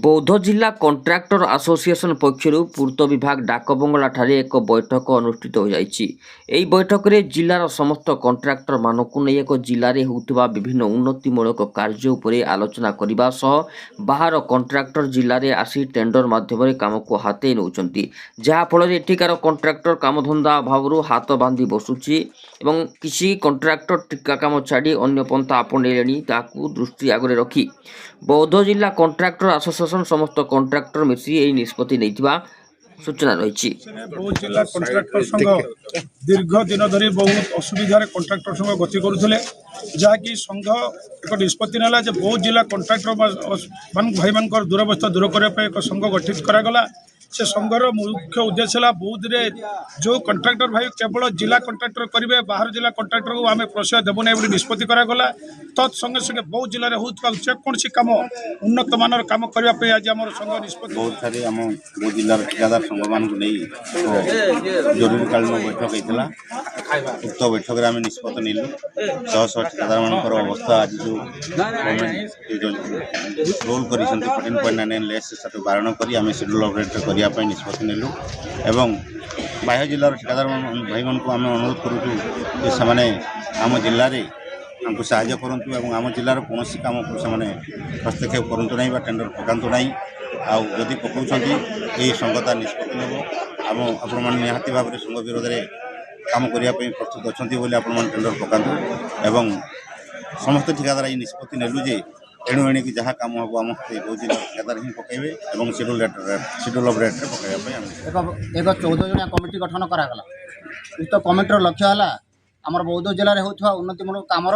बौद्ध जिला contractor association पक्षर पूर्त विभाग डाकबंगला ठारे एक बैठक अनुष्ठित हो जाइछि। एही बैठक रे जिलार समस्त कंट्राक्टर मानकु नै एक जिले में होउथिबा विभिन्न उन्नतिमूलक कार्य उपरे आलोचना करबा सह बाहर कंट्राक्टर जिले में आसी टेंडर माध्यम काम को हाते नौचंती, जहा फल एठिकार कंट्राक्टर कामधंदा अभाव हाथ बांधी बसुची एवं किसी कंट्राक्टर टिका काम छाड़ी अन्य पंथा आपणेलेनी ताकू दृष्टि आगे रखी बौद्ध जिला कंट्राक्टर एसोसिएशन समस्त कंट्राक्टर मिसी एही निष्पत्ति नैथिबा सूचना रही। बौद्ध जिला कंट्राक्टर संघ दीर्घ दिन धरी बहुत असुविधार कंट्राक्टर संघ गति करुले, जहाँकि संघ एक निष्पत्ति नाला जे बौद्ध जिला कंट्राक्टर भाई मान दुरवस्था दूर करने एक संघ गठित करागला। से संघर मुख्य उद्देश्य है बौद्ध रे जो कंट्राक्टर भाई केवल जिला कंट्राक्टर करेंगे, बाहर जिला कंट्राक्टर को आम प्रश्रय देवु ना निष्पत्ति करागला। तत्संगे संगे बौद्ध जिले में होता जेकोसी कम उन्नत मानर कम करने आज आम संघ निष्पत्ति बहुत सारे आम बौद्ध जिलार ठेकेदार संघ मान जरूरीकालीन बैठक होता। उक्त बैठक में आम निष्पत्ति नेलु शह शह ठेकेदार मान अवस्था आज जो रोल कर 14.99 लेस बारण कर शेड्यूल ऑपरेटर करने निष्पत्ति नेलु एवं बाह्य जिलार ठेकेदार भाई मान को आम अनुरोध करूँ से आम जिले में हमको साहाय्य करूँ और आम जिलार कौन कम को हस्तक्षेप करूँ ना टेंडर पकातु ना आदि पकाउं यही संघता निष्पत्ति नेब आम आपण निहाती भाव में संघ विरोध में काम करने प्रस्तुत अच्छा आपण टेंडर पकातु एवं समस्त ठेकेदार ये निष्पत्ति नेलु जे एणु एणिक जहाँ कम हम आम बौद्ध जिला ठेकेदार ही पकेबे और शेड्यूल ऑफ रेट पकाइबा एक 14 जनिया कमिटी गठन करागला। उक्त कमिटर लक्ष्य है आमर बौद्ध जिले में होता उन्नतिमूलक कामर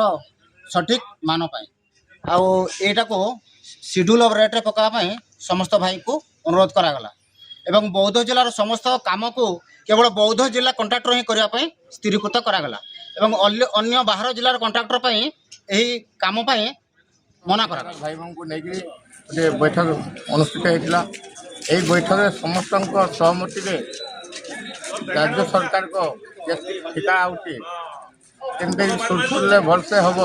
सठिक मान पाटा को शेड्यूल ऑफ रेट पकाइबा समस्त भाई को अनुरोध करागला एवं बौद्ध जिलार समस्त काम को केवल बौद्ध जिला कंट्राक्टर ही करने स्थिरीकृत करागला एवं अन्य बाहर जिलार कंट्राक्टर यही काम मना करा भाई को लेकिन गोटे बैठक अनुष्ठित होता। यही बैठक में समस्त सहमति राज्य सरकार को ठिका आमती सुरसुर भलसे हम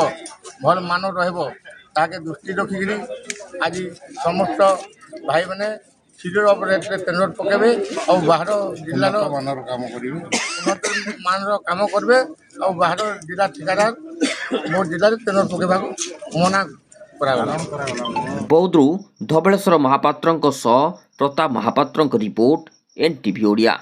भल मान रहा दृष्टि रखिक आज समस्त भाई मैंने शेड्यूल ऑफ रेट टेंडर पकेबे और बाहर जिलार मानर काम करेंगे उन्नत मानर काम करेंगे और बाहर जिला ठिकादार मोर जिले में टेंडर पकेबा मना बौद्धरू धबलेश्वर महापात्र प्रताप महापात्र रिपोर्ट NTV ओडिया।